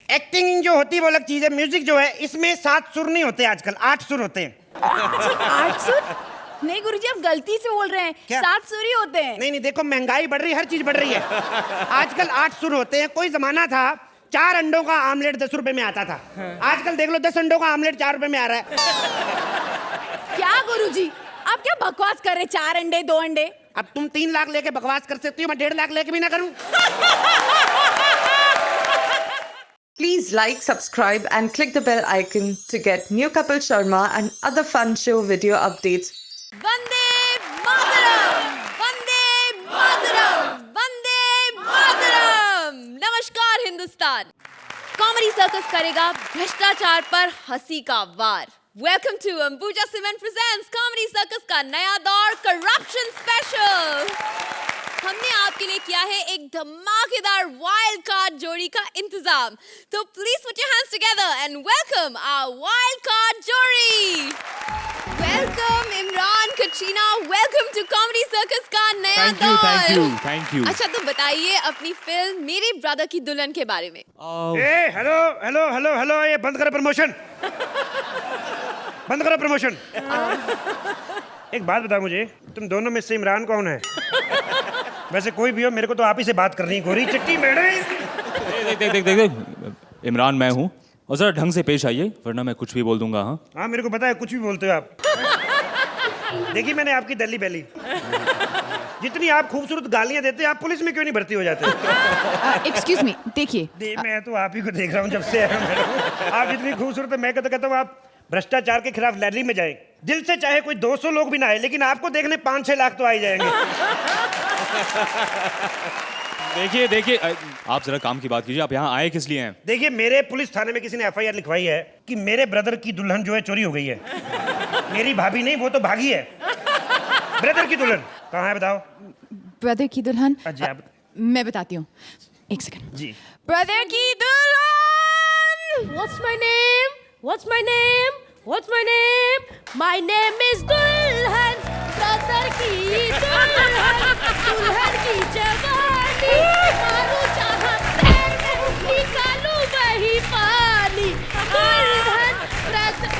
Acting जो होती है वो अलग चीज है, म्यूजिक जो है इसमें 7 सुर नहीं होते आजकल, 8 सुर होते हैं। 8 सुर? नहीं गुरुजी, आप गलती से बोल रहे हैं। क्या? 7 सुर ही होते हैं। नहीं देखो, महंगाई बढ़ रही है, हर चीज बढ़ रही है। आजकल 8 सुर होते हैं। कोई जमाना था 4 अंडों का आमलेट 10 रुपए में आता था। आजकल देख लो 10 अंडों का आमलेट 4 रुपए में आ रहा है। क्या गुरुजी, आप क्या बकवास कर रहे हैं? 4 अंडे 2 अंडे। अब तुम 3 लाख लेके बकवास कर सकती हो, मैं 1.5 लाख लेके भी ना करूं। Please like, subscribe and click the bell icon to get new Kapil Sharma and other fun show video updates. Vande Mataram, Vande Mataram, Vande Mataram. नमस्कार हिंदुस्तान। कॉमेडी सर्कस करेगा भ्रष्टाचार पर हंसी का वार। Welcome to Ambuja cement presents comedy circus का नया दौर, करप्शन स्पेशल। हमने आपके लिए किया है एक धमाकेदार वाइल्ड कार्ड जोड़ी का इंतजाम। तो please put your hands together and welcome our wild card जोड़ी। Welcome Imran, Katrina, welcome to comedy circus का नया दौर। Thank you. अच्छा तो बताइए अपनी फिल्म मेरे ब्रदर की दुल्हन के बारे में। हेलो हेलो हेलो हेलो, ये बंद करो प्रमोशन, बंद करो प्रमोशन। एक बात बताओ मुझे, तुम दोनों में से इमरान कौन है? वैसे कोई भी हो, मेरे को तो आप ही से बात करनी है। गोरी चिट्टी मैडम। देख इमरान मैं हूँ, और जरा ढंग से पेश आइए वरना मैं कुछ भी बोल दूंगा। हाँ हाँ, मेरे को पता है, कुछ भी बोलते हो आप। देखिए मैंने आपकी दली बैली, जितनी आप खूबसूरत गालियां देते आप पुलिस में क्यों नहीं भर्ती हो जाते? एक्सक्यूज मी, देखिए। मैं तो आप ही को देख रहा हूँ जब से आया हूं, मैडम। आप जितनी खूबसूरत है, मैं तो कहता हूँ आप भ्रष्टाचार के खिलाफ रैली में जाए। दिल से चाहे कोई 200 लोग भी ना आए, लेकिन आपको देखने 5-6 लाख तो आ ही जाएंगे। देखिए आप जरा काम की बात कीजिए। आप यहाँ आए किस लिए हैं? देखिए मेरे पुलिस थाने में किसी ने FIR लिखवाई है कि मेरे ब्रदर की दुल्हन जो है चोरी हो गई है। मेरी भाभी नहीं, वो तो भागी है। ब्रदर की दुल्हन कहाँ है बताओ? ब्रदर की दुल्हन? जी आप। मैं बताती हूँ, एक सेकंड। जी। ब्रदर की दुल्हन। What's my name? What's my name? What's my name? My name is दुल्हन, ब्रदर की दुल्हन, दुल्हन की जवानी, मारूं चाहत पैर में, निकालूं वही पानी। दुल्हन ब्रदर,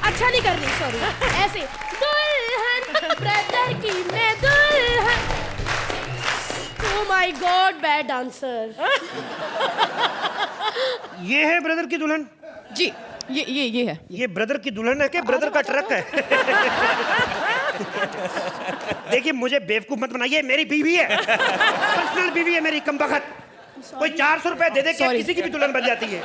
अच्छा नहीं कर रही, सॉरी, ऐसे। दुल्हन ब्रदर की मैं दुल्हन। Oh my God, bad dancer. ये है ब्रदर की दुल्हन? जी, ये है। ये ब्रदर की दुल्हन है कि ब्रदर का ट्रक है? देखिए मुझे बेवकूफ मत बनाइए, मेरी बीवी है, पर्सनल बीवी है मेरी, कमबख्त। कोई 400 रुपए दे दे क्या किसी की भी दुल्हन बन जाती है?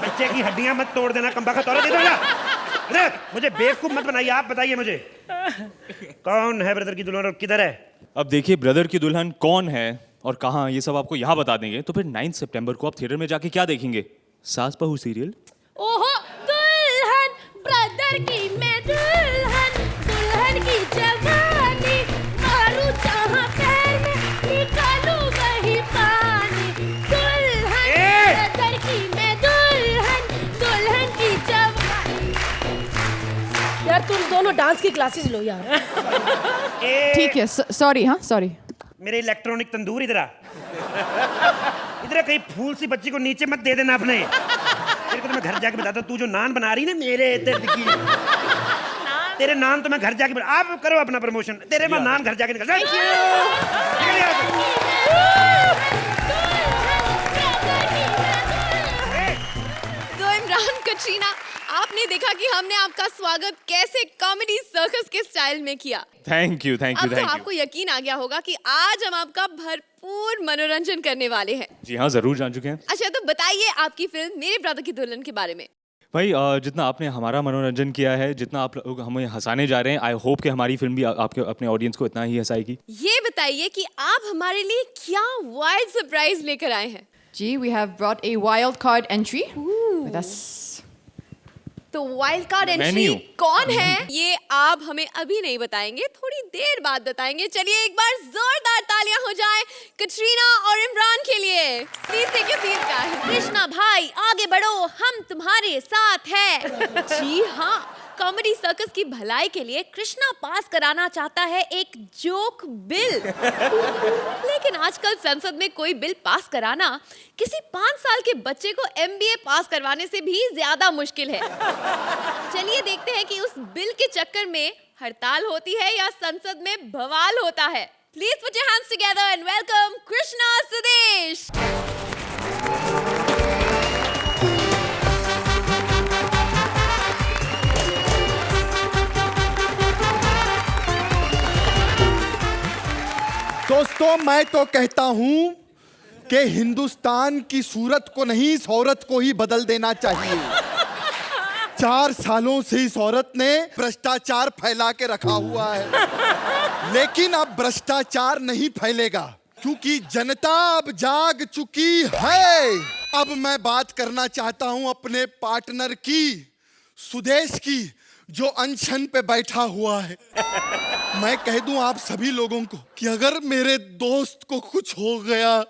बच्चे की हड्डियां मत तोड़ देना, कमबख्त औरत। इधर मुझे बेवकूफ मत बनाइए। आप बताइए मुझे कौन है ब्रदर की दुल्हन और किधर है? अब देखिए ब्रदर की दुल्हन कौन है और कहाँ, ये सब आपको यहाँ बता देंगे। तो फिर 9 सितंबर को आप थिएटर में जाके क्या देखेंगे? सास बहू सीरियल। ओहो, दुल्हन ब्रदर की मैं दुल्हन, दुल्हन की जवानी, मारूं जहां पैर में, निकालूं वही पानी। दुल्हन ब्रदर की मैं दुल्हन, दुल्हन की जवानी। यार तुम दोनों डांस की क्लासेस लो यार। ठीक है, सॉरी। हाँ सॉरी। मेरे इलेक्ट्रॉनिक तंदूर इधर आ। इधर कहीं फूल सी बच्ची को नीचे मत दे देना अपने। तेरे को तो मैं घर जाके बताता हूँ, तू जो नान बना रही ना मेरे दर्द की, तेरे नान तो मैं घर जाके बता। आप करो अपना प्रमोशन, तेरे मैं नान घर जाके निकल। तो इमरान, कटरीना, आपने देखा कि हमने आपका स्वागत कैसे कॉमेडी सर्कस के स्टाइल में किया। Thank you. अब तो आपको यकीन आ गया होगा कि आज हम आपका भरपूर मनोरंजन करने वाले हैं। जी हाँ, जरूर जान चुके हैं। अच्छा तो बताइए आपकी फिल्म मेरे ब्रदर की दुल्हन के बारे में। भाई जितना आपने हमारा मनोरंजन किया है, जितना आप लोग हमें हंसाने जा रहे हैं, आई होप कि हमारी फिल्म भी आपके अपने ऑडियंस को इतना ही हंसाएगी। ये बताइए कि आप हमारे लिए क्या वाइल्ड सरप्राइज लेकर आए हैं। Gee, we have brought a wild card entry with us. तो वाइल्ड कार्ड एंट्री Menu. कौन है ये आप हमें अभी नहीं बताएंगे, थोड़ी देर बाद बताएंगे। चलिए एक बार जोरदार तालियां हो जाए कटरीना और इमरान के लिए। Please take your seat guys. Krishna भाई आगे बढ़ो, हम तुम्हारे साथ हैं। जी हाँ, कॉमेडी सर्कस की भलाई के लिए कृष्णा पास कराना चाहता है एक जोक बिल। लेकिन आजकल संसद में कोई बिल पास कराना किसी 5 साल के बच्चे को MBA पास करवाने से भी ज्यादा मुश्किल है। चलिए देखते हैं कि उस बिल के चक्कर में हड़ताल होती है या संसद में बवाल होता है। Please put your hands together and welcome Krishna Sudesh. दोस्तों, मैं तो कहता हूं कि हिंदुस्तान की सूरत को नहीं, इस औरत को ही बदल देना चाहिए। 4 सालों से इस औरत ने भ्रष्टाचार फैला के रखा हुआ है, लेकिन अब भ्रष्टाचार नहीं फैलेगा क्योंकि जनता अब जाग चुकी है। अब मैं बात करना चाहता हूं अपने पार्टनर की, सुदेश की, जो अनशन पे बैठा हुआ है। मैं कह दूं आप सभी लोगों को कि अगर मेरे दोस्त को कुछ हो गया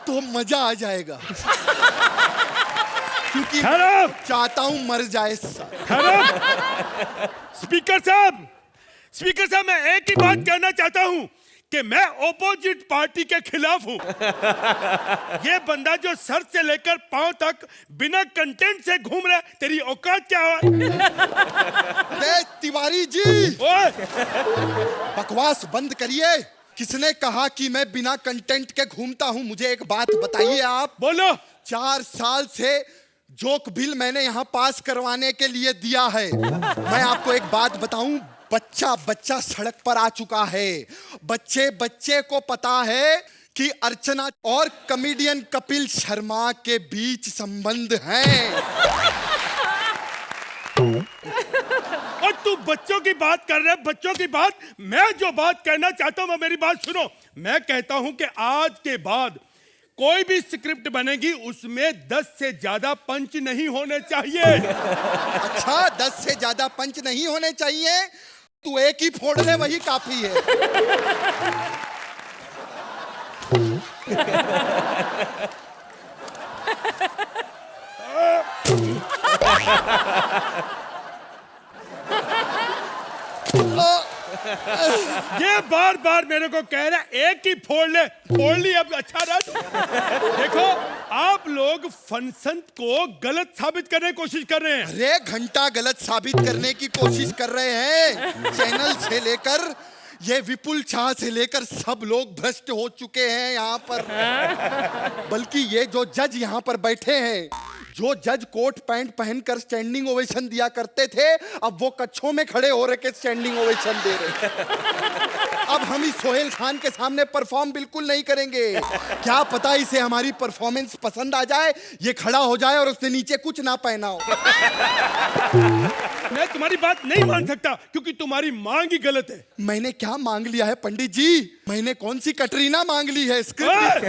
तो मजा आ जाएगा, क्योंकि चाहता हूं मर जाए। स्पीकर साहब, मैं एक ही बात कहना चाहता हूं कि मैं ऑपोजिट पार्टी के खिलाफ हूं। ये बंदा जो सर से लेकर पांव तक बिना कंटेंट से घूम रहा है, तेरी औकात क्या है? तिवारी जी, बकवास बंद करिए। किसने कहा कि मैं बिना कंटेंट के घूमता हूं? मुझे एक बात बताइए आप। बोलो। 4 साल से जोक बिल मैंने यहाँ पास करवाने के लिए दिया है। मैं आपको एक बात बताऊं, बच्चा सड़क पर आ चुका है। बच्चे को पता है कि अर्चना और कॉमेडियन कपिल शर्मा के बीच संबंध है। और तू बच्चों की बात कर रहे, बच्चों की बात। मैं जो बात कहना चाहता हूं, मेरी बात सुनो। मैं कहता हूं कि आज के बाद कोई भी स्क्रिप्ट बनेगी उसमें 10 से ज्यादा पंच नहीं होने चाहिए। अच्छा, 10 से ज्यादा पंच नहीं होने चाहिए? तू एक ही फोड़ ले, वही काफी है। ये बार बार मेरे को कह रहा है एक ही फोड़ ली, अब अच्छा रहा। देखो, आप लोग फनसन को गलत साबित करने की कोशिश कर रहे हैं। अरे घंटा गलत साबित करने की कोशिश कर रहे हैं। चैनल से लेकर ये विपुल शाह से लेकर सब लोग भ्रष्ट हो चुके हैं यहाँ पर। बल्कि ये जो जज यहाँ पर बैठे हैं, जो जज कोट पैंट पहनकर स्टैंडिंग ओवेशन दिया करते थे, अब वो कच्छों में खड़े हो रहे के स्टैंडिंग ओवेशन दे रहे। अब हम इस सोहेल खान के सामने परफॉर्म बिल्कुल नहीं करेंगे। क्या पता इसे हमारी परफॉर्मेंस पसंद आ जाए, ये खड़ा हो जाए और उसने नीचे कुछ ना पहना हो। मैं तुम्हारी बात नहीं मान सकता क्योंकि तुम्हारी मांग ही गलत है। मैंने क्या मांग लिया है पंडित जी? मैंने कौन सी कटरीना मांग ली है? स्क्रिप्ट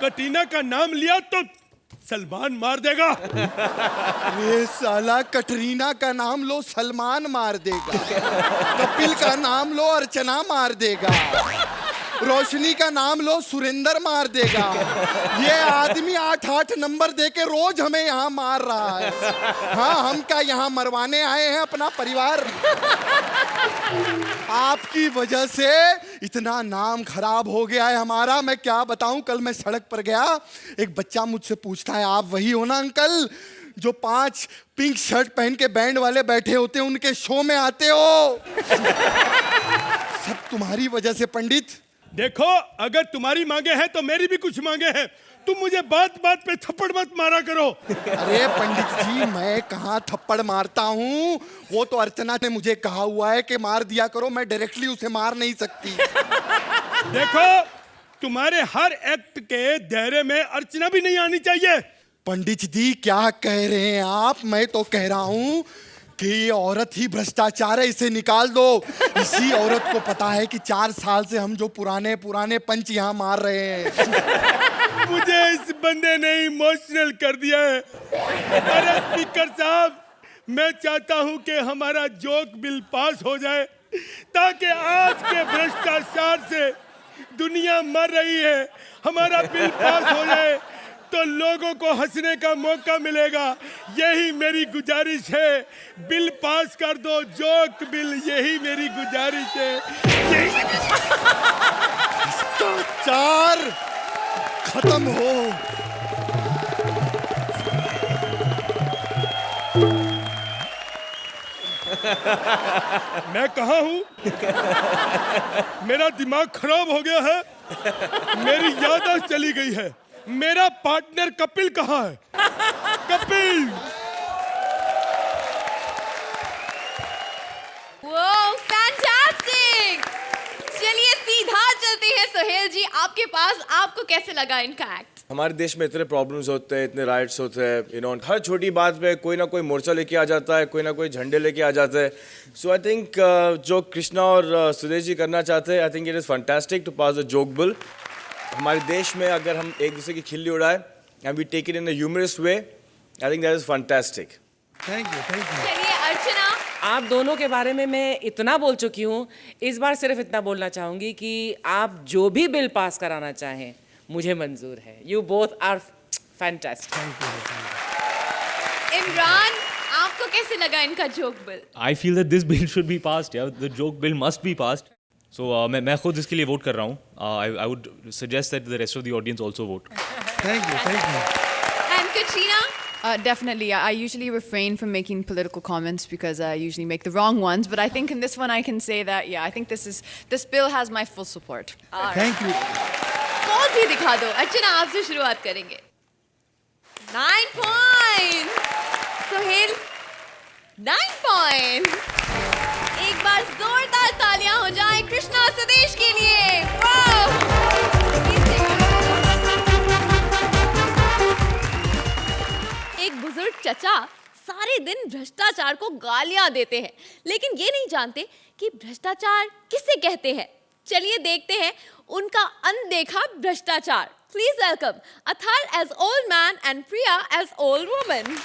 कटरीना का नाम लिया तो सलमान मार देगा। ये साला कटरीना का नाम लो सलमान मार देगा, कपिल का नाम लो अर्चना मार देगा, रोशनी का नाम लो सुरेंद्र मार देगा। ये आदमी 8-8 नंबर देके रोज हमें यहाँ मार रहा है। हाँ, हम क्या यहाँ मरवाने आए हैं अपना परिवार? आपकी वजह से इतना नाम खराब हो गया है हमारा, मैं क्या बताऊं। कल मैं सड़क पर गया, एक बच्चा मुझसे पूछता है, आप वही हो ना अंकल जो 5 पिंक शर्ट पहन के बैंड वाले बैठे होते हैं, उनके शो में आते हो? सब तुम्हारी वजह से पंडित। देखो, अगर तुम्हारी मांगे हैं तो मेरी भी कुछ मांगे हैं। तुम मुझे बात बात पे थप्पड़ मत मारा करो। अरे पंडित जी, मैं कहाँ थप्पड़ मारता हूँ? वो तो अर्चना ने मुझे कहा हुआ है कि मार दिया करो, मैं डायरेक्टली उसे मार नहीं सकती। देखो, तुम्हारे हर एक्ट के दायरे में अर्चना भी नहीं आनी चाहिए। पंडित जी क्या कह रहे हैं आप? मैं तो कह रहा हूँ कि ये औरत ही भ्रष्टाचार है, इसे निकाल दो। इसी औरत को पता है कि 4 साल से हम जो पुराने पंच यहाँ मार रहे हैं। मुझे इस बंदे ने इमोशनल कर दिया है। अरे स्पीकर साहब, मैं चाहता हूँ कि हमारा जोक बिल पास हो जाए ताकि आज के भ्रष्टाचार से दुनिया मर रही है। हमारा बिल पास हो जाए तो लोगों को हंसने का मौका मिलेगा। यही मेरी गुजारिश है। बिल पास कर दो, जोक बिल, यही मेरी गुजारिश है। भ्रष्टाचार खत्म हो। मैं कहाँ हूँ? मेरा दिमाग खराब हो गया है। मेरी याददाश्त चली गई है। मेरा पार्टनर कपिल कहाँ है? कपिल! वो फैंटास्टिक। चलिए सीधा चलते हैं सोहेल जी आपके पास, आपको कैसे लगा इनका एक्ट? हमारे देश में इतने प्रॉब्लम्स होते हैं, इतने राइट्स होते हैं, हर छोटी बात पे कोई ना कोई मोर्चा लेके आ जाता है, कोई ना कोई झंडे लेके आ जाता है। सो आई थिंक जो कृष्णा और सुदेश जी करना चाहते हैं, I think it is fantastic to pass the joke bill. हमारे देश में अगर हम एक दूसरे की खिल्ली उड़ाए and we take it in a humorous way, I think that is fantastic. Thank you, thank you. चलिए अर्चना। आप दोनों के बारे में मैं इतना बोल चुकी हूँ, इस बार सिर्फ इतना बोलना चाहूँगी कि आप जो भी बिल पास कराना चाहें मुझे मंजूर है। You both are fantastic. Imran, आपको कैसे लगा इनका joke bill? I feel that this bill should be passed. Yeah, the joke bill must be passed. So मैं खुद इसके लिए वोट कर रहा हूँ. I would suggest that the rest of the audience also vote. Thank you, thank you. And Katrina? Definitely. I usually refrain from making political comments because I usually make the wrong ones. But I think in this one I can say that, yeah, I think this bill has my full support. Thank you. कौन सी दिखा दो? अर्चना आपसे शुरुआत करेंगे। 9 points। Sohail 9 points। एक बार जोरदार तालियां हो जाएं कृष्णा सुदेश के लिए। वाह! एक बुजुर्ग चचा सारे दिन भ्रष्टाचार को गालियां देते हैं, लेकिन ये नहीं जानते कि भ्रष्टाचार किसे कहते हैं। चलिए देखते हैं उनका अनदेखा भ्रष्टाचार। Please welcome Athar as old man and Priya as old woman.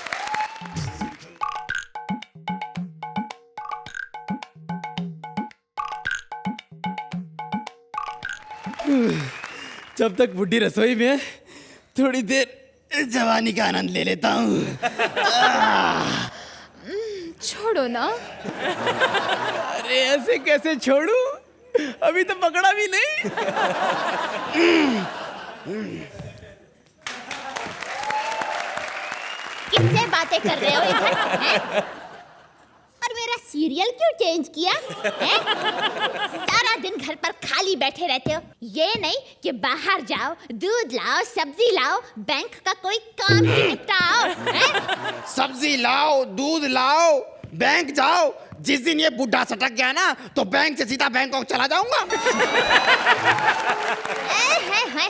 जब तक बुढ़ी रसोई में है, थोड़ी देर जवानी का आनंद ले लेता हूँ। छोड़ो ना। अरे ऐसे कैसे छोड़ूं? अभी तो पकड़ा भी नहीं। किससे बातें कर रहे हो इधर? हैं? और मेरा सीरियल क्यों चेंज किया? हैं? सारा दिन घर पर खाली बैठे रहते हो। ये नहीं कि बाहर जाओ, दूध लाओ, सब्जी लाओ, बैंक का कोई काम ही निपटाओ। हैं? सब्जी लाओ, दूध लाओ, बैंक जाओ। जिस दिन ये बुढ़ा सटक गया ना, तो बैंक से सीधा बैंकॉक चला जाऊंगा।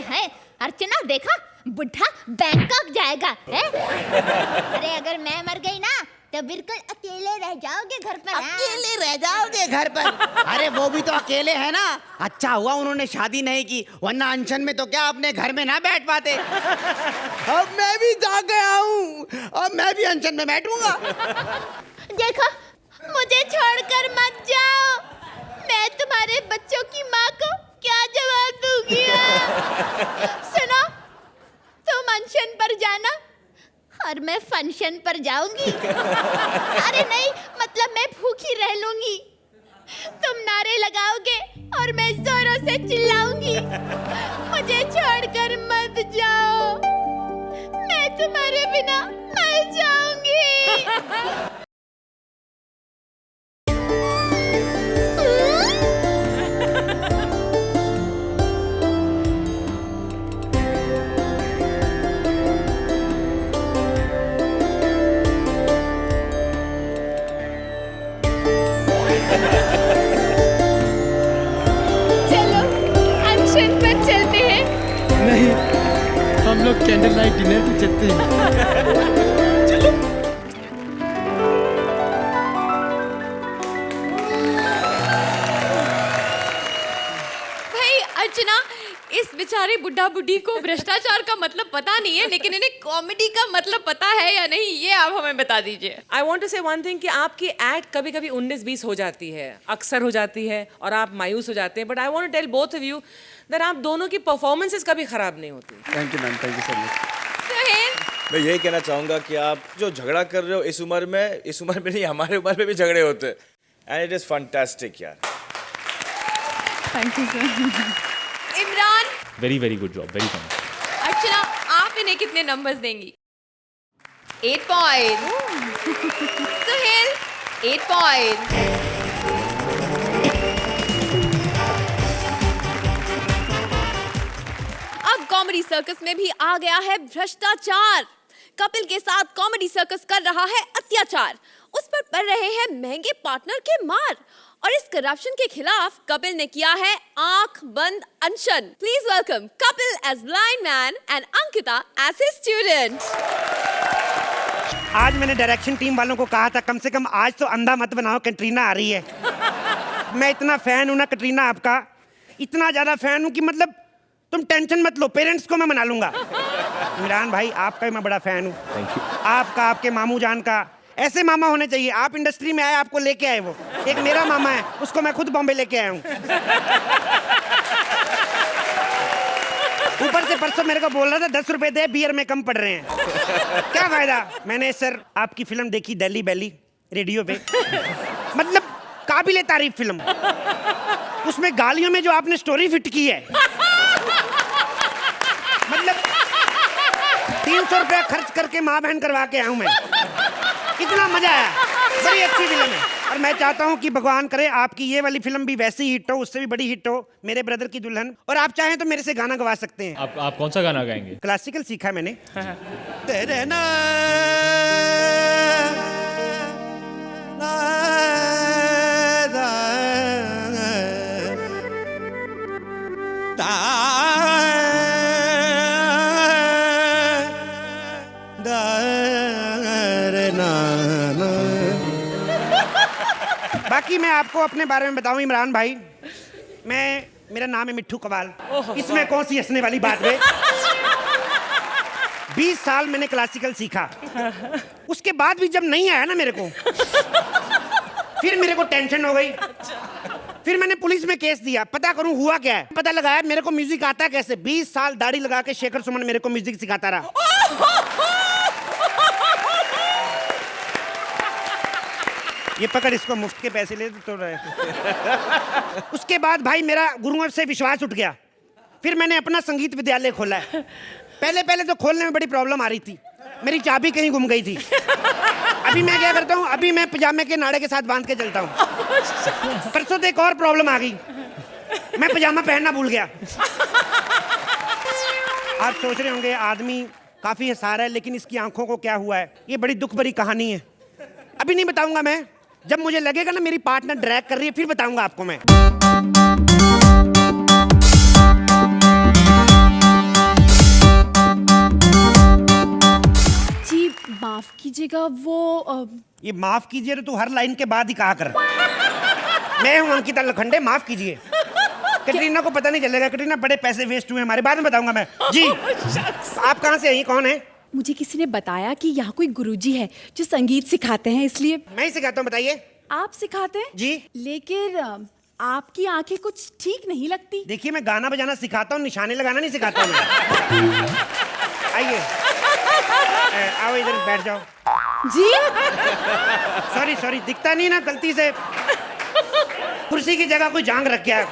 है अर्चना, देखा बुढ़ा बैंकॉक जाएगा है? अरे अगर मैं मर गई ना तो बिल्कुल अकेले रह जाओगे घर पर। अकेले रह जाओगे घर पर? अरे वो भी तो अकेले है ना। अच्छा हुआ उन्होंने शादी नहीं की, वरना अनशन में तो क्या अपने घर में ना बैठ पाते। अब मैं भी जा गया हूँ, अब मैं भी अनशन में बैठूंगा। देखो, मुझे छोड़कर मत जाओ। मैं तुम्हारे बच्चों की माँ को क्या जवाब दूंगी? सुनो, तुम अनशन पर जाना और मैं फंक्शन पर जाऊंगी। अरे नहीं, मतलब मैं भूखी रह लूंगी। तुम नारे लगाओगे और मैं जोरों से चिल्लाऊंगी, मुझे छोड़कर मत जाओ, मैं तुम्हारे बिना मर जाऊंगी। चलो अनशन पर चलते हैं। नहीं, हम लोग कैंडल लाइट डिनर पे चलते हैं। चलो। भाई अर्चना, इस बेचारे बुढ़ा बुढ़ी को भ्रष्टाचार का मतलब पता नहीं है, लेकिन इन्हें कॉमेडी का मतलब पता है या नहीं, ये आप हमें बता दीजिए। आई वॉन्ट टू से वन थिंग कि आपकी एक्ट कभी कभी 19-20 हो जाती है, अक्सर हो जाती है, और आप मायूस हो जाते हैं। But I want to tell both of you that आप दोनों की परफॉर्मेंसेस कभी खराब नहीं होती। Thank you ma'am, thank you so much. Suhail मैं यही कहना चाहूँगा कि आप जो झगड़ा कर रहे हो इस उम्र में नहीं, हमारे उम्र में भी झगड़े होते हैं, एंड इट इज़ फैंटास्टिक यार। Thank you, sir. Imran, Very, very good job. Very fun. अर्चना, आप इन्हें कितने नंबर्स देंगी? 8 पॉइंट। सुहेल 8 पॉइंट। अब कॉमेडी सर्कस में भी आ गया है भ्रष्टाचार। कपिल के साथ कॉमेडी सर्कस कर रहा है अत्याचार। उस पर पड़ रहे हैं महंगे पार्टनर के मार। और इस करप्शन के खिलाफ कपिल ने किया है आंख बंद अनशन। Please welcome Kapil as blind man and Ankita as his student. आज मैंने डायरेक्शन टीम वालों को कहा था कम से कम आज तो अंधा मत बनाओ, कैटरीना आ रही है। मैं इतना फैन हूं ना कैटरीना आपका, इतना ज्यादा फैन हूं कि मतलब तुम टेंशन मत लो, पेरेंट्स को मैं मना लूंगा। इमरान भाई आपका मैं बड़ा फैन हूँ। Thank you. आपका, आपके मामू जान का, ऐसे मामा होने चाहिए। आप इंडस्ट्री में आए, आपको लेके आए वो। एक मेरा मामा है, उसको मैं खुद बॉम्बे लेके आया हूँ। ऊपर से परसों मेरे को बोल रहा था 10 रुपए दे, बियर में कम पड़ रहे हैं। क्या फायदा। मैंने सर आपकी फिल्म देखी दिल्ली बैली रेडियो पे, मतलब काबिले तारीफ फिल्म। उसमें गालियों में जो आपने स्टोरी फिट की है, मतलब 300 रुपया खर्च करके माँ बहन करवा के आया हूं मैं। इतना मजा आया, बड़ी अच्छी फिल्म है। और मैं चाहता हूं कि भगवान करे आपकी ये वाली फिल्म भी वैसी ही हिट हो, उससे भी बड़ी हिट हो, मेरे ब्रदर की दुल्हन। और आप चाहें तो मेरे से गाना गवा सकते हैं। आप कौन सा गाना गाएंगे? क्लासिकल सीखा मैंने। तेरे ना बाकी मैं आपको अपने बारे में बताऊं इमरान भाई, मेरा नाम है मिट्ठू कवाल। इसमें कौन सी हंसने वाली बात है। 20 साल मैंने क्लासिकल सीखा, उसके बाद भी जब नहीं आया ना मेरे को, फिर मेरे को टेंशन हो गई। फिर मैंने पुलिस में केस दिया, पता करूं हुआ क्या है। पता लगाया मेरे को म्यूजिक आता है कैसे। 20 साल दाढ़ी लगा के शेखर सुमन मेरे को म्यूजिक सिखाता रहा। ये पकड़, इसको मुफ्त के पैसे ले तो रहे। उसके बाद भाई मेरा गुरुओं से विश्वास उठ गया। फिर मैंने अपना संगीत विद्यालय खोला है। पहले तो खोलने में बड़ी प्रॉब्लम आ रही थी, मेरी चाबी कहीं गुम गई थी। अभी मैं क्या करता हूँ, अभी मैं पजामे के नाड़े के साथ बांध के चलता हूँ। परसों तो एक और प्रॉब्लम आ गई, मैं पजामा पहनना भूल गया। आप सोच रहे होंगे आदमी काफी हंसा रहा है, लेकिन इसकी आंखों को क्या हुआ है। ये बड़ी दुख भरी कहानी है, अभी नहीं बताऊंगा मैं। जब मुझे लगेगा ना मेरी पार्टनर ड्रैग कर रही है, फिर बताऊंगा आपको मैं। जी माफ कीजिएगा, वो ये माफ कीजिए तो तू हर लाइन के बाद ही कहा कर। मैं हूं अंकिता लखंडे, माफ कीजिए। कैटरीना को पता नहीं चलेगा, कैटरीना बड़े पैसे वेस्ट हुए हमारे, बाद में बताऊंगा मैं। जी आप कहाँ से आई, कौन है? मुझे किसी ने बताया कि यहाँ कोई गुरुजी है जो संगीत सिखाते हैं, इसलिए। मैं ही सिखाता हूँ, बताइए। आप सिखाते हैं? जी। लेकिन आपकी आंखें कुछ ठीक नहीं लगती। देखिए मैं गाना बजाना सिखाता हूँ, निशाने लगाना नहीं सिखाता हूँ। आइए आओ इधर बैठ जाओ। जी सॉरी दिखता नहीं ना, गलती से कुर्सी की जगह कोई जांग रख गया।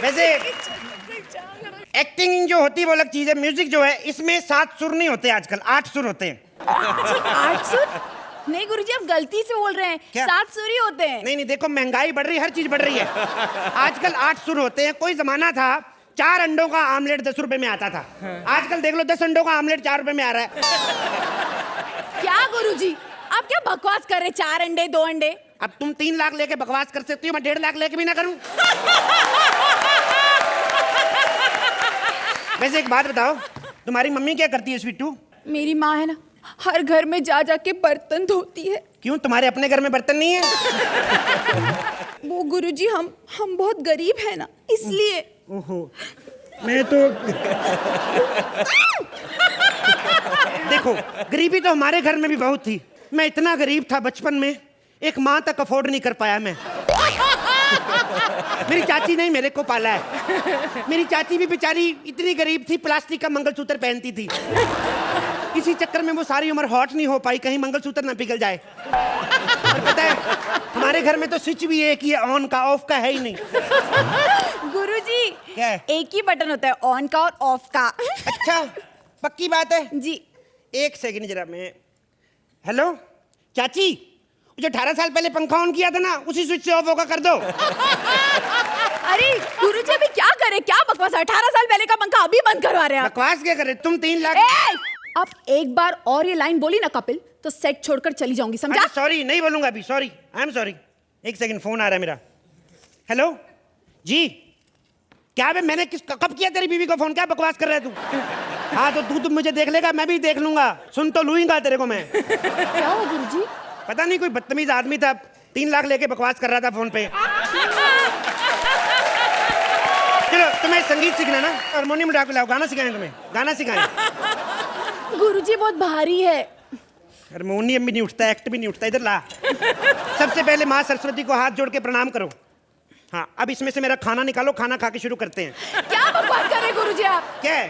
वैसे एक्टिंग जो होती है वो अलग चीज है। म्यूजिक जो है इसमें 7 सुर नहीं होते, आजकल 8 सुर होते हैं। 8 सुर? नहीं गुरुजी, आप गलती से बोल रहे हैं। 7 सुर ही होते हैं। नहीं देखो, महंगाई बढ़ रही है, हर चीज बढ़ रही है। आजकल 8 सुर होते हैं। कोई जमाना था 4 अंडों का आमलेट 10 रुपए में आता था। आजकल देख लो 10 अंडों का आमलेट 4 रुपए में आ रहा है। क्या गुरुजी, आप क्या बकवास कर रहे हैं? 4 अंडे 2 अंडे। अब तुम 3 लाख लेके बकवास कर सकती हो, मैं 1.5 लाख लेके भी ना करूं। वैसे एक बात बताओ, तुम्हारी मम्मी क्या करती है स्वीटू? मेरी माँ है ना, हर घर में जा के बर्तन धोती है। क्यों, तुम्हारे अपने घर में बर्तन नहीं है? वो गुरुजी हम बहुत गरीब है ना, इसलिए। ओहो, मैं तो देखो गरीबी तो हमारे घर में भी बहुत थी। मैं इतना गरीब था बचपन में, एक माँ तक अफोर्ड नहीं कर पाया मैं। मेरी चाची नहीं मेरे को पाला है। मेरी चाची भी बेचारी इतनी गरीब थी, प्लास्टिक का मंगलसूत्र पहनती थी। इसी चक्कर में वो सारी उम्र हॉट नहीं हो पाई, कहीं मंगलसूत्र ना पिघल जाए। और पता है हमारे घर में तो स्विच भी एक ही है, ऑन का, ऑफ का है ही नहीं। गुरुजी, क्या है? एक ही बटन होता है, ऑन का और ऑफ का। अच्छा, पक्की बात है जी। एक सेकंड जरा मैं। हेलो चाची, जो 18 साल पहले पंखा ऑन किया था ना, उसी स्विच से ऑफ होगा कर दो। अरे गुरुजी अभी क्या करे, क्या बकवास, 18 साल पहले का पंखा अभी बंद करवा रहे हैं आप। बकवास क्या करे तुम? 3 लाख। आप एक बार और ये लाइन बोली ना कपिल, तो सेट छोड़कर चली जाऊंगी, समझा? सॉरी, नहीं बोलूंगा अभी, सॉरी, आई एम सॉरी। एक सेकंड, फोन आ रहा है मेरा। हेलो जी, क्या बे, मैंने कब किया तेरी बीवी को फोन? क्या बकवास कर रहा है तू? हाँ तो तू मुझे देख लेगा, मैं भी देख लूंगा, सुन तो लूंगा तेरे को मैं। क्या हुआ गुरुजी? पता नहीं, कोई बदतमीज आदमी था, 3 लाख लेके बकवास कर रहा था फोन पे। चलो तुम्हें संगीत सीखना ना, हारमोनियम उठा के लाओ, गाना सिखाएं तुम्हें, गाना सिखाएं। गुरुजी बहुत भारी है। हारमोनियम भी नहीं उठता, एक्ट भी नहीं उठता, इधर ला। सबसे पहले माँ सरस्वती को हाथ जोड़ के प्रणाम करो। हाँ, अब इसमें से मेरा खाना निकालो, खाना खा के शुरू करते हैं। क्या बकवास कर रहे हैं गुरुजी आप? क्या है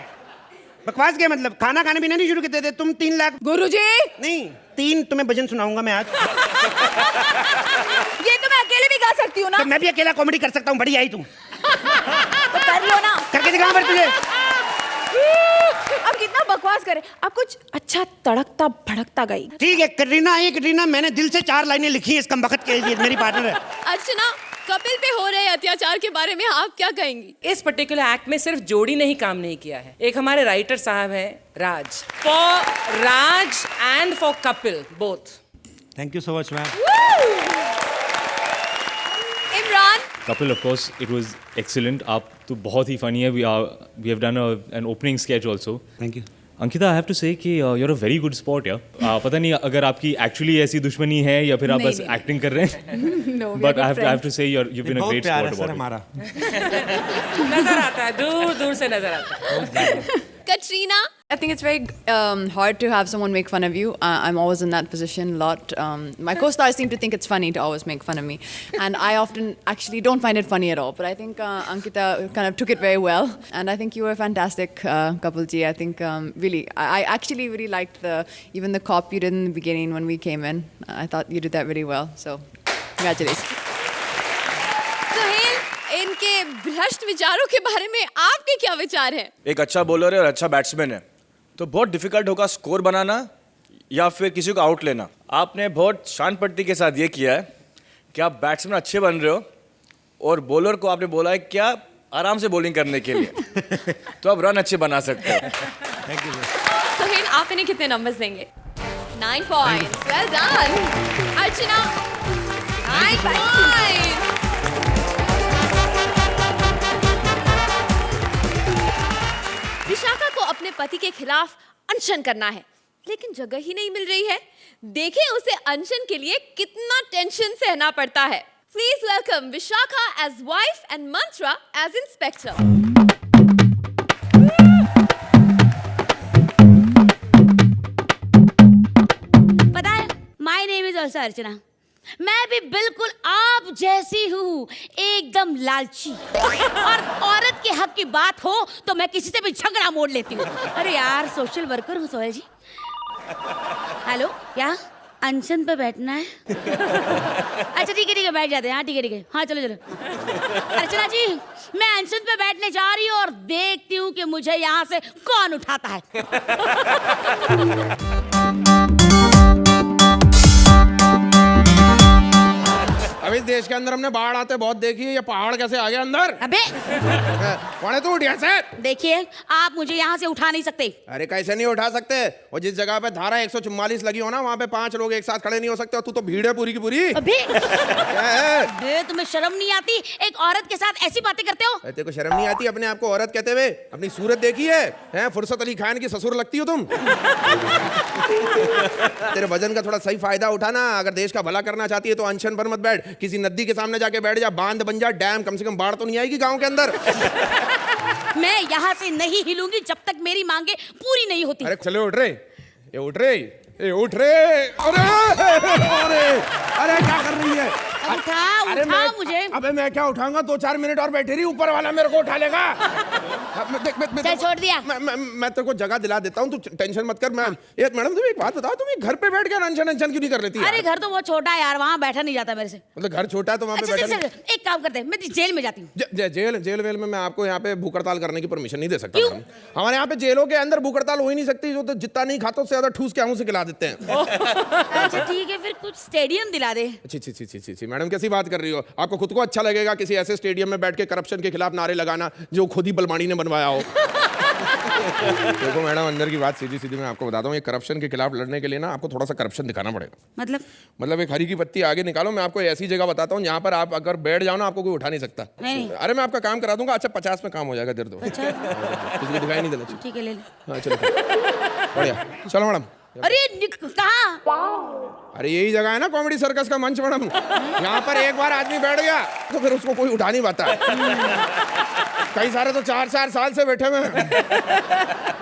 बकवास? क्या मतलब? खाना खाने भी नहीं शुरू करते थे तुम? 3 लाख गुरुजी नहीं, 3 तुम्हें भजन सुनाऊंगा मैं आज। ये तो मैं अकेले भी गा सकती हूँ ना। तो मैं भी अकेला कॉमेडी कर सकता हूँ, बड़ी आई तुम। तो कर लो ना। करके दिखाऊं फिर तुझे। अब कितना बकवास करे, आप कुछ अच्छा तड़कता भड़कता गई। ठीक है कटरीना, मैंने दिल से 4 लाइनें लिखी है इस कमबख्त के लिए, मेरी पार्टनर है। अर्चना, कपिल पे हो रहे अत्याचार के बारे में आप क्या कहेंगी? इस पर्टिकुलर एक्ट में सिर्फ जोड़ी ने ही काम नहीं किया है, एक हमारे राइटर साहब हैं Raj, for Raj and for Kapil both. Thank you so much ma'am. Imran, Kapil, of course, it was excellent. आप तो बहुत ही funny है. We have done an opening sketch also. Thank you. Ankita, I have to say कि you're a very good sport यार. पता नहीं अगर आपकी actually ऐसी दुश्मनी है या फिर आप बस acting कर रहे हैं. No, But I have to say you've been a great sport about it. हमारा नजर आता है, दूर दूर से नजर आता है। Katrina, I think it's very hard to have someone make fun of you. I'm always in that position a lot. My co-stars seem to think it's funny to always make fun of me. And I often actually don't find it funny at all. But I think Ankita kind of took it very well. And I think you were fantastic, Kapil ji. I think really, I actually really liked even the cop you did in the beginning when we came in. I thought you did that really well. So, congratulations. Suhail, इनके भ्रष्ट विचारों के बारे में आपके क्या विचार हैं? एक अच्छा बॉलर है और अच्छा बैट्समैन है, तो बहुत डिफिकल्ट होगा स्कोर बनाना या फिर किसी को आउट लेना। आपने बहुत शान पट्टी के साथ ये किया है कि आप बैट्समैन अच्छे बन रहे हो और बॉलर को आपने बोला है क्या आराम से बॉलिंग करने के लिए, तो आप रन अच्छे बना सकते हो। Thank you. सुहेल, आप इन्हें कितने नंबर्स देंगे? 9 points. Well done. अर्चना, 9 points. विशाखा को अपने पति के खिलाफ अनशन करना है, लेकिन जगह ही नहीं मिल रही है। देखें उसे अनशन के लिए कितना टेंशन सहना पड़ता है। Please welcome Vishakha as wife and Mantra as inspector. पता है, my name is also Archana. मैं भी बिल्कुल आप जैसी हूँ, एकदम लालची। और औरत के हक की बात हो तो मैं किसी से भी झगड़ा मोड़ लेती हूँ। अरे यार, सोशल वर्कर हूँ सोहेल जी। हेलो, क्या अनशन पे बैठना है? अच्छा ठीक है बैठ जाते हैं। हाँ ठीक है हाँ चलो। अर्चना जी, मैं अनशन पे बैठने जा रही हूँ और देखती हूँ कि मुझे यहाँ से कौन उठाता है। अब इस देश के अंदर हमने बाढ़ आते बहुत देखी है, ये पहाड़ कैसे आ गया अंदर? अबे कौन है तू? उठ यहाँ से। देखिए, आप मुझे यहाँ से उठा नहीं सकते। अरे कैसे नहीं उठा सकते? और जिस जगह पे धारा 144 लगी हो ना, वहाँ पे 5 लोग एक साथ खड़े नहीं हो सकते। और तू तो भीड़ है पूरी की पूरी। अबे क्या है? बे, तुम्हें शर्म नहीं आती? एक औरत के साथ ऐसी बातें करते हो? तेरे को शर्म नहीं आती अपने आप को औरत कहते हुए? अपनी सूरत देखी है? फुर्सत अली खान की ससुर लगती हो तुम। तेरे वजन का थोड़ा सही फायदा उठाना। अगर देश का भला करना चाहती है तो अनशन पर मत बैठ, किसी नदी के सामने जाके बैठ जा, बांध बन जा, डैम, कम से कम बाढ़ तो नहीं आएगी गांव के अंदर। मैं यहाँ से नहीं हिलूंगी जब तक मेरी मांगे पूरी नहीं होती। अरे चलो उठ रे, ये उठ रे, ये उठ रे। अरे अरे अरे क्या कर रही है? अरे उठा मुझे। अबे मैं क्या उठाऊंगा, 2-4 मिनट और बैठे रही, ऊपर वाला मेरे को उठा लेगा। चल छोड़ दिया। मैं तेरे को जगह दिला देता हूँ, तू टेंशन मत कर। मैम तुम एक बात बताओ, तुम घर पे बैठ के टेंशन क्यों नहीं कर लेती? अरे घर तो बहुत छोटा है यार, वहाँ बैठा नहीं जाता मेरे से। मतलब घर छोटा है तो वहाँ पे बैठा नहीं? एक काम करते हैं, मैं जेल में जाती हूँ। जेल वेल में मैं आपको यहाँ पे भूख हड़ताल करने की परमिशन नहीं दे सकता। हमारे यहाँ पे जेलों के अंदर भूख हड़ताल हो ही नहीं सकती, जो तो जितना नहीं खाता उससे ज्यादा ठूस के आऊँ से खिला देते हैं। अच्छा ठीक है, फिर कुछ स्टेडियम दिला दे। अच्छी मैडम कैसी बात कर रही हो? आपको खुद को अच्छा लगेगा किसी ऐसे स्टेडियम में बैठ के करप्शन के खिलाफ नारे लगाना जो खुद ही बलमानी ने बनवाया हो? देखो मैडम, अंदर की बात सीधी मैं आपको बताता हूँ, ये करप्शन के खिलाफ लड़ने के लिए ना आपको थोड़ा सा करप्शन दिखाना पड़ेगा। मतलब एक हरी की पत्ती आगे निकालो, मैं आपको ऐसी जगह बताता हूँ जहाँ पर आप अगर बैठ जाओ ना आपको कोई उठा नहीं सकता। अरे मैं आपका काम करा दूंगा। अच्छा 50 में काम हो जाएगा, दे दो। किसी को दिखाई नहीं देना। ठीक है ले ले। हाँ चलो बढ़िया, चलो मैडम। अरे कहाँ? अरे यही जगह है ना कॉमेडी सर्कस का मंच मैडम। यहाँ पर एक बार आदमी बैठ गया तो फिर उसको कोई उठा नहीं पाता। कई सारे तो 4-4 साल से बैठे हुए हैं।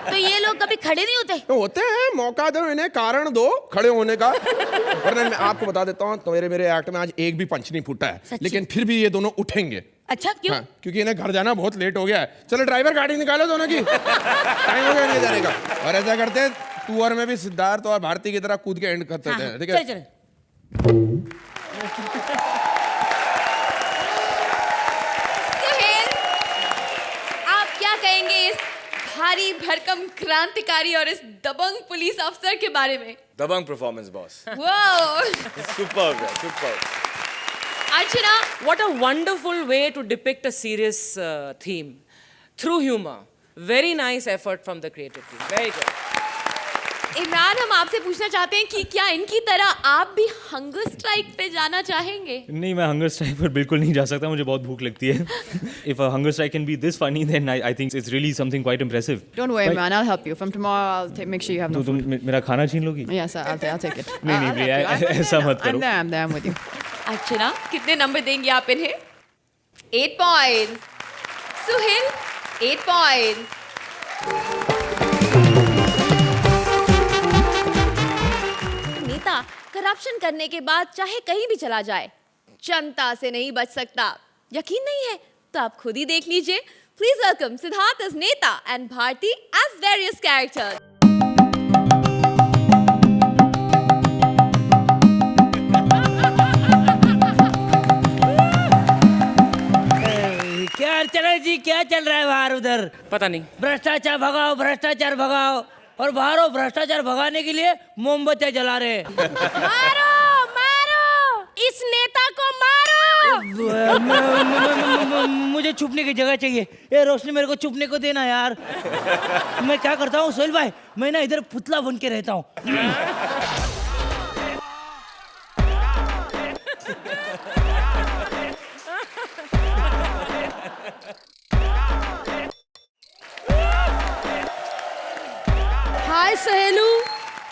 तो ये लोग कभी खड़े नहीं होते? तो होते हैं, मौका दो इन्हें, कारण दो खड़े होने का। वरना मैं आपको बता देता हूँ, तो मेरे एक्ट में आज एक भी पंच नहीं फूटा है, लेकिन फिर भी ये दोनों उठेंगे। अच्छा क्यों? हाँ, क्योंकि इन्हें घर जाना बहुत लेट हो गया है। चलो ड्राइवर गाड़ी निकालो दोनों की, टाइम हो गया इन्हें जाने का। और ऐसा करते हैं, तू और मैं भी सिद्धार्थ और भारती की तरह कूद के एंड करते हैं, ठीक है? सुहेल, आप क्या कहेंगे इस भारी भरकम क्रांतिकारी और इस दबंग पुलिस अफसर के बारे में? दबंग performance boss. Wow, super. Archana, what a wonderful way to depict a serious theme through humor. Very nice effort from the creative team. Very good. Imran, हम आपसे पूछना चाहते हैं कि क्या इनकी तरह आप भी हंगर स्ट्राइक पे जाना चाहेंगे? नहीं, मैं हंगर स्ट्राइक पर बिल्कुल नहीं जा सकता, मुझे बहुत भूख लगती है। If a hunger strike can be this funny, then I think it's really something quite impressive. Don't worry, man. I'll help you. From tomorrow, I'll make sure you have no तो food. तुम मेरा खाना छीन लोगी? Yes, I'll take it. नहीं भैया, ऐसा मत करो। I'm there. I'm with you. अर्चना, कितने नंबर देंगे आप इन्हें? 8 points. सुहेल, 8 points. नेता करप्शन करने के बाद चाहे कहीं भी चला जाए, जनता से नहीं बच सकता। यकीन नहीं है तो आप खुद ही देख लीजिए। प्लीज वेलकम सिद्धार्थ as नेता and Bharti as various characters. क्या अर्चना जी, क्या चल रहा है बाहर उधर? पता नहीं। भ्रष्टाचार भगाओ, भ्रष्टाचार भगाओ, और बाहरों भ्रष्टाचार भगाने के लिए मोमबत्तियां जला रहे हैं। मारो मारो, इस नेता को मारो। मुझे छुपने की जगह चाहिए। ये रोशनी, मेरे को छुपने को देना यार। मैं क्या करता हूँ सोहेल भाई, मैं ना इधर पुतला बन के रहता हूँ। हाय सहेलू,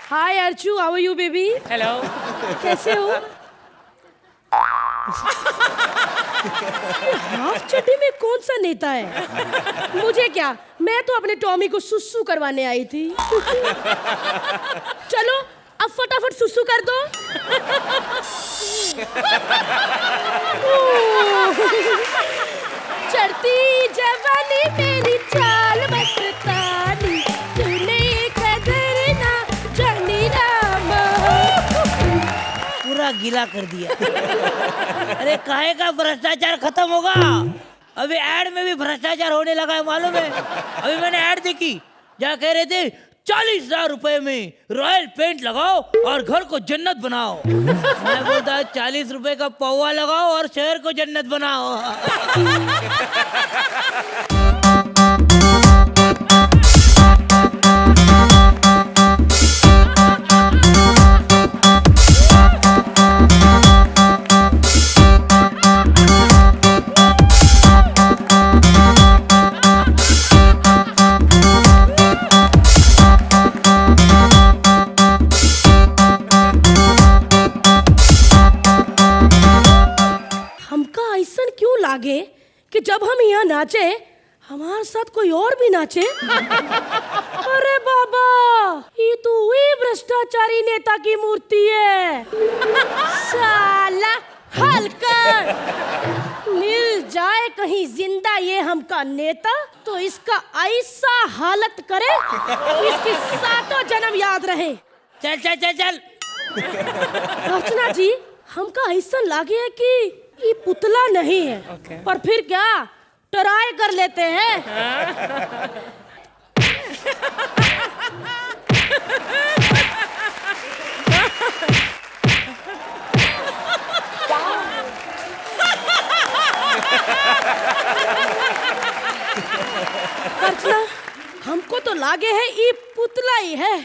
hi Archu, how are you baby? Hello. कैसे हो? हाफ चड्डी में कौन सा नेता है? मुझे क्या, मैं तो अपने टॉमी को सुसु करवाने आई थी। चलो अब फटाफट सुसु कर दो। चढ़ती जवानी मेरी चाल मस्तानी, तूने कदर ना जानी राम। पूरा गीला कर दिया। अरे काहे का भ्रष्टाचार खत्म होगा? अभी ऐड में भी भ्रष्टाचार होने लगा है, मालूम है? अभी मैंने ऐड देखी, जहाँ कह रहे थे 40,000 रुपए में रॉयल पेंट लगाओ और घर को जन्नत बनाओ। मैं बोलता 40 रुपए का पौवा लगाओ और शहर को जन्नत बनाओ। लागे कि जब हम यहाँ नाचे हमारे साथ कोई और भी नाचे। अरे बाबा, ये तो वही भ्रष्टाचारी नेता की मूर्ति है। साला हलकर मिल जाए कहीं जिंदा ये हमका नेता तो इसका ऐसा हालत करे इसकी सातों जन्म याद रहे। चल चल चल चल। अर्चना जी हमका ऐसा लागे है कि ये पुतला नहीं है पर फिर क्या ट्राई कर लेते हैं। अर्चना हमको तो लागे है ये पुतला ही है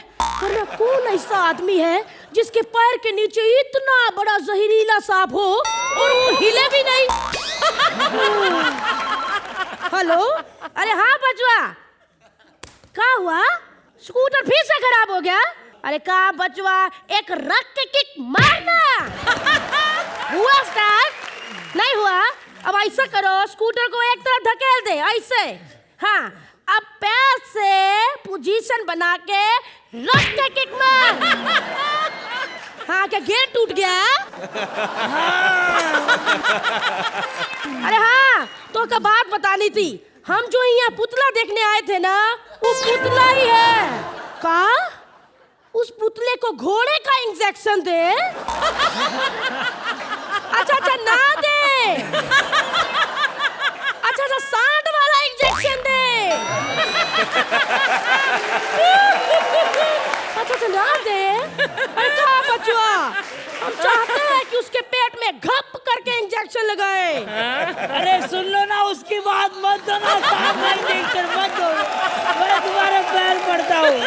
वरना कौन ऐसा आदमी है जिसके पैर के नीचे इतना बड़ा जहरीला सांप हो और वो हिले भी नहीं। हेलो अरे हाँ बचवा क्या हुआ स्कूटर फिर से खराब हो गया? अरे कहा बचवा एक रख के किक मारना। हुआ स्टार्ट नहीं हुआ? अब ऐसा करो स्कूटर को एक तरफ धकेल दे ऐसे। हाँ अब पैर से पोजीशन बना के रख के किक मार। हाँ क्या गेट टूट गया? अरे हाँ तो का बात बतानी थी हम जो यहाँ पुतला देखने आए थे ना वो पुतला ही है। का उस पुतले को घोड़े का इंजेक्शन दे? अच्छा ना दे। अच्छा सांड वाला इंजेक्शन दे। अच्छा ना दे। अरे कहाँ बचवा हम चाहते हैं कि उसके पेट में घप करके इंजेक्शन लगाए। अरे सुन लो ना उसकी बात मत दो ना सांप का इंजेक्शन मत दो मैं तुम्हारे पैर पड़ता हूँ।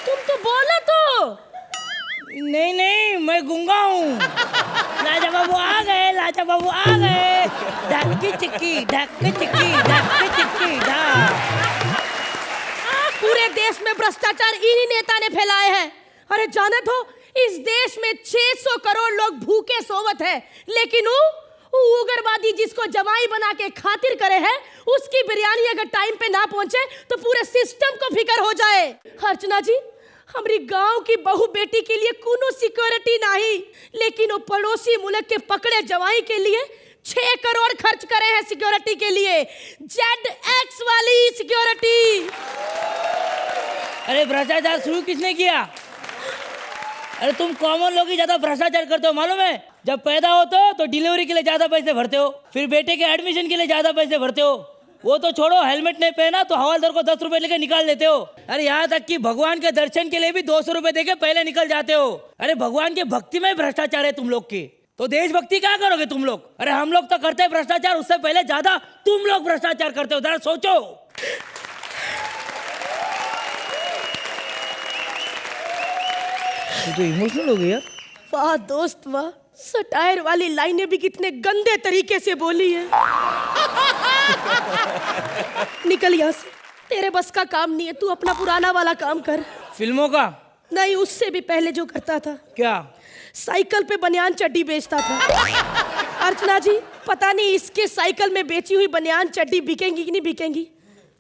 तुम तो बोला तो। नहीं नहीं मैं गूंगा हूँ। लाजा बाबू आ गए लाजा बाबू आ गए। ढक्की चिक्की ढक्की चिक्की ढक्की चिक्की ढा। पूरे देश में भ्रष्टाचार इन्हीं नेता ने फैलाए हैं। अरे जाने तो इस देश में 600 करोड़ लोग भूखे सोवत है लेकिन वो उग्रवादी जिसको जवाई बना के खातिर करे है उसकी बिरयानी अगर टाइम पे ना पहुंचे तो पूरे सिस्टम को फिकर हो जाए। अर्चना जी हमारी गांव की बहू बेटी के लिए कोनो सिक्योरिटी नहीं लेकिन वो पड़ोसी मुल्क के पकड़े जवाई के लिए 6 करोड़ खर्च करे हैं सिक्योरिटी के लिए ZX वाली सिक्योरिटी। अरे भ्रष्टाचार शुरू किसने किया? अरे तुम कॉमन लोग ही ज्यादा भ्रष्टाचार करते हो मालूम है। जब पैदा होते हो तो डिलीवरी के लिए ज्यादा पैसे भरते हो फिर बेटे के एडमिशन के लिए ज्यादा पैसे भरते हो। वो तो छोड़ो हेलमेट नहीं पहना तो हवालदार को 10 रुपए लेके निकाल देते हो। अरे यहाँ तक कि भगवान के दर्शन के लिए भी 200 रुपए देके पहले निकल जाते हो। अरे भगवान के भक्ति में भ्रष्टाचार है तुम लोग की तो देशभक्ति क्या करोगे तुम लोग? अरे हम लोग तो करते हैं भ्रष्टाचार उससे पहले ज्यादा तुम लोग भ्रष्टाचार करते हो जरा सोचो। तो इमोशनल हो गया। वाह दोस्त वाह सटायर वाली लाइनें भी कितने गंदे तरीके से बोली है। निकल यहाँ से तेरे बस का काम नहीं है तू अपना पुराना वाला काम कर। फिल्मों का? नहीं उससे भी पहले जो करता था। क्या? साइकिल पे बनियान चड्डी बेचता था। अर्चना जी पता नहीं इसके साइकिल में बेची हुई बनियान चड्डी बिकेंगी कि नहीं बिकेंगी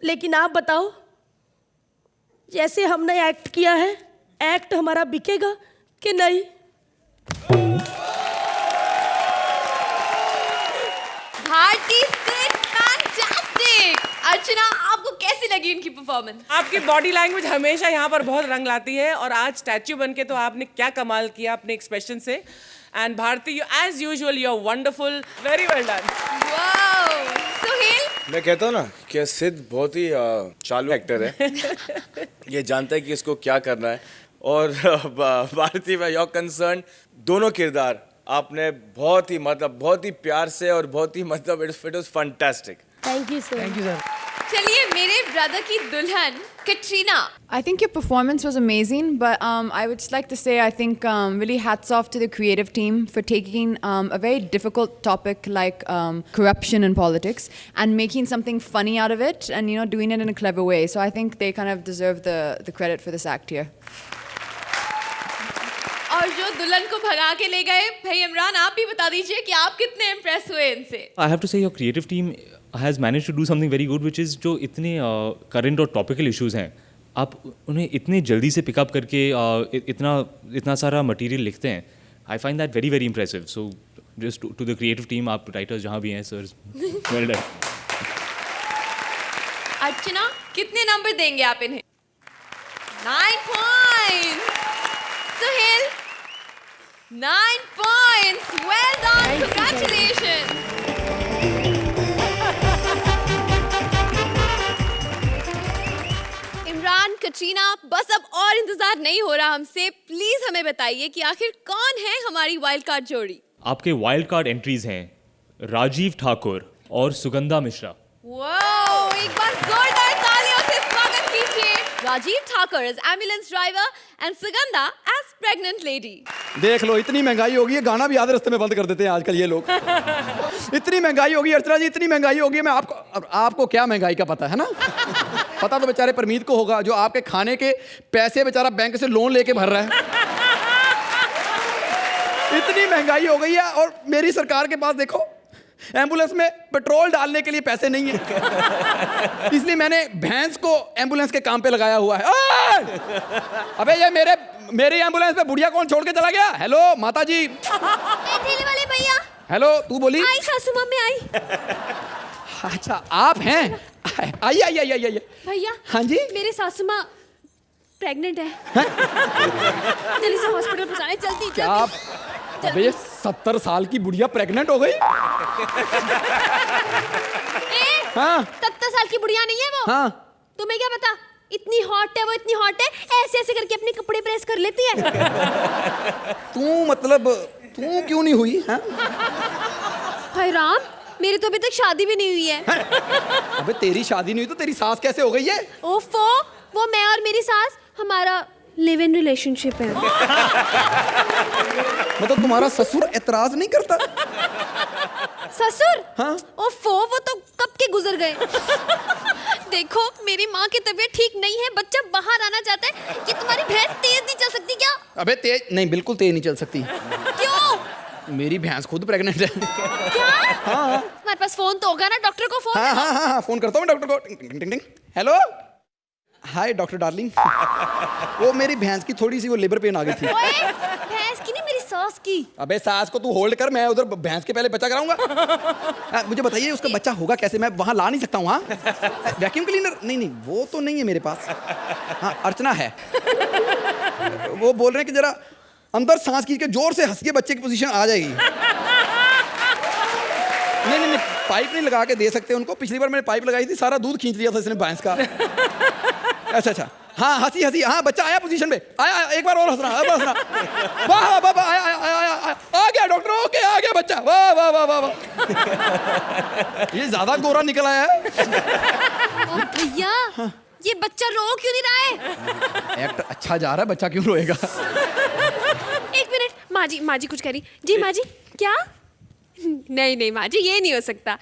लेकिन आप बताओ जैसे हमने एक्ट किया है एक्ट हमारा बिकेगा कि नहीं? भारती फैंटास्टिक। अर्चना आपको कैसी लगी इनकी परफॉर्मेंस? आपकी बॉडी लैंग्वेज हमेशा यहाँ पर बहुत रंग लाती है और आज स्टैच्यू बनके तो आपने क्या कमाल किया अपने एक्सप्रेशन से। And Bharti you as usual you are wonderful very well done. Wow Suhail मैं कहता हूँ ना कि सिद्ध बहुत ही चालू एक्टर है। ये जानता है कि इसको क्या करना है और भारती में योर कंसर्न दोनों किरदार आपने बहुत ही प्यार से और बहुत ही मतलब it was fantastic. Thank you sir. चलिए मेरे ब्रदर की दुल्हन Katrina. I think your performance was amazing, but I would just like to say I think really hats off to the creative team for taking a very difficult topic like corruption in politics and making something funny out of it and doing it in a clever way. So I think they kind of deserve the credit for this act here. और जो दुल्हन को भगा के ले गए भाई इमरान आप भी बता दीजिए कि आप कितने इम्प्रेस हुए इनसे? I have to say your creative team has managed to do something very good, which is जो इतने current और topical issues हैं आप उन्हें इतने जल्दी से पिकअप करके इतना सारा मटेरियल लिखते हैं। I find that very, very impressive. So just to the creative team, आप writers जहाँ भी हैं, sir, well done. अर्चना, कितने नंबर देंगे आप इन्हें? 9 points. Suhail, 9 points. Well done. Congratulations. Imran, Katrina, बस अब और इंतजार नहीं हो रहा हमसे. प्लीज हमें बताइए कि आखिर कौन है हमारी वाइल्ड कार्ड जोड़ी. आपके वाइल्ड कार्ड एंट्रीज हैं राजीव ठाकुर और सुगंधा मिश्रा. वाओ, एक बार जोरदार तालियों से स्वागत कीजिए. Rajiv Thakur as ambulance driver and Sugandha as pregnant lady. देख लो, इतनी महंगाई होगी है, गाना भी आधे रास्ते में बंद कर देते हैं आजकल ये लोग. इतनी महंगाई होगी अर्चना जी, इतनी महंगाई होगी. मैं आपको क्या महंगाई का पता है ना? पता तो बेचारे परमीत को होगा, जो आपके खाने के पैसे बेचारा बैंक से लोन लेके भर रहा है. इतनी महंगाई हो गई है. और मेरी सरकार के पास देखो, एम्बुलेंस में पेट्रोल डालने के लिए पैसे नहीं है, इसलिए मैंने भैंस को एम्बुलेंस के काम पे लगाया हुआ है. अबे ये मेरी एम्बुलेंस पे बुढ़िया कौन छोड़ के चला गया? हेलो माता जी. ठेले वाले भैया. हेलो, तू बोली? आई सासू मम्मी आई. अच्छा, आप हैं? आइए. भैया. हाँ जी. मेरी सासू माँ प्रेग्नेंट है. जल्दी से हॉस्पिटल पहुंचाने. जल्दी. क्या? अबे 70 साल की बुढ़िया प्रेग्नेंट हो गई? हाँ. 70 साल की बुढ़िया नहीं है वो. हाँ. तुम्हें क्या पता? इतनी हॉट है वो, इतनी हॉट है, ऐसे ऐसे करके अपने कपड़े प्रेस कर लेती है. तू क्यों नहीं हुई? हाँ? हाय राम, मेरी तो अभी तक शादी भी नहीं हुई है. अबे तेरी शादी नहीं हुई तो तेरी सास कैसे हो गई है? ओफो, वो मैं और मेरी सास, हमारा लिव इन रिलेशनशिप है. मतलब तुम्हारा ससुर एतराज नहीं करता? ससुर? हाँ? ओफो, वो तो कब के गुजर गए. देखो, मेरी माँ की तबीयत ठीक नहीं है, बच्चा बाहर आना चाहता है. कि तुम्हारी भैंस तेज नहीं चल सकती क्या? अबे तेज नहीं, बिल्कुल तेज नहीं चल सकती. क्यों? मेरी भैंस खुद प्रेग्नेंट है. क्या? हाँ. तुम्हारे पास फोन तो होगा ना, डॉक्टर को फोन. हाँ, फोन करता हूँ मैं डॉक्टर को. टिंग टिंग टिंग. हेलो, हाय डॉक्टर डार्लिंग. वो मेरी भैंस की थोड़ी सी वो लिवर पेन आ गई थी. भैंस की नहीं, मेरी सास की. अबे सास को तू होल्ड कर, मैं उधर भैंस के पहले बच्चा कराऊंगा. मुझे बताइए उसका बच्चा होगा कैसे? मैं वहां ला नहीं सकता हूँ. हाँ, वैक्यूम क्लीनर? नहीं, वो तो नहीं है मेरे पास. हाँ, अर्चना है. वो बोल रहे हैं कि जरा अंदर सांस खींच के जोर से हंस के बच्चे की पोजीशन आ जाएगी. नहीं, पाइप नहीं लगा के दे सकते उनको. पिछली बार मैंने पाइप लगाई थी, सारा दूध खींच लिया था इसने भैंस का. अच्छा. हाँ, हंसी. हाँ, बच्चा आया पोजीशन पे. आया, एक बार और हंसना. वाह, आया. आ गया डॉक्टर. ओके, आ गया बच्चा. वाह. ये ज्यादा गोरा निकल आया है. भैया, ये बच्चा रो क्यों नहीं रहा है? एक्ट अच्छा जा रहा है, बच्चा क्यों रोएगा? एक मिनट, माँ जी कुछ करी. जी माँ जी. क्या? नहीं माँ जी, ये नहीं हो सकता.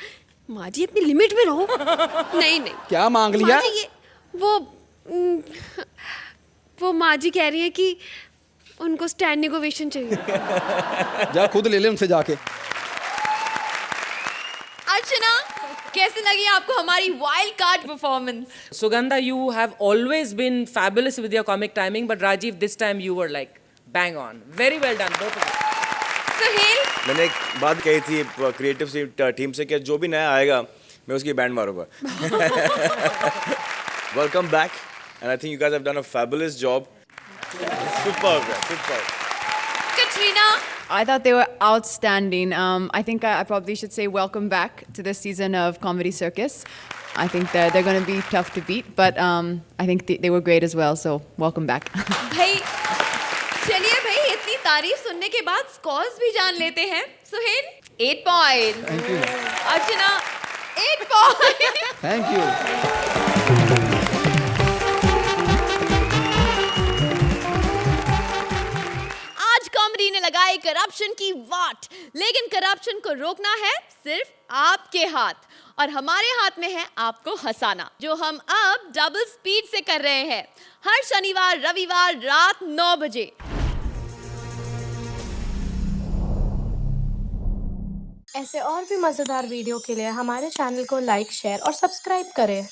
माँ जी अपनी लिमिट में रहो. नहीं. क्या मांग लिया? माँ जी, वो माँ जी कह रही है कि उनको स्टैंडिंग ओवेशन चाहिए. जा खुद ले ले उनसे जाके. अर्चना, कैसी लगी आपको हमारी wild card performance? Sugandha, you have always been fabulous with your comic timing, but Rajiv, this time you were like bang on. Very well done, both of you. Suhail? मैंने एक बात कही थी क्रिएटिव टीम से कि जो भी नया आएगा मैं उसकी बैंड मारूंगा. Welcome back and I think you guys have done a fabulous job. Superb. Katrina? I thought they were outstanding. I think I probably should say welcome back to this season of Comedy Circus. I think they're going to be tough to beat, but I think they were great as well, so welcome back. चलिए भाई, इतनी तारीफ सुनने के बाद scores भी जान लेते हैं. Suhail, 8 point. Thank you. Archana, 8 point. Thank you. आज कॉमेडी ने लगाई करप्शन की वाट, लेकिन करप्शन को रोकना है सिर्फ आपके हाथ, और हमारे हाथ में है आपको हंसाना, जो हम अब डबल स्पीड से कर रहे हैं. हर शनिवार रविवार रात 9 बजे. ऐसे और भी मजेदार वीडियो के लिए हमारे चैनल को लाइक, शेयर और सब्सक्राइब करें.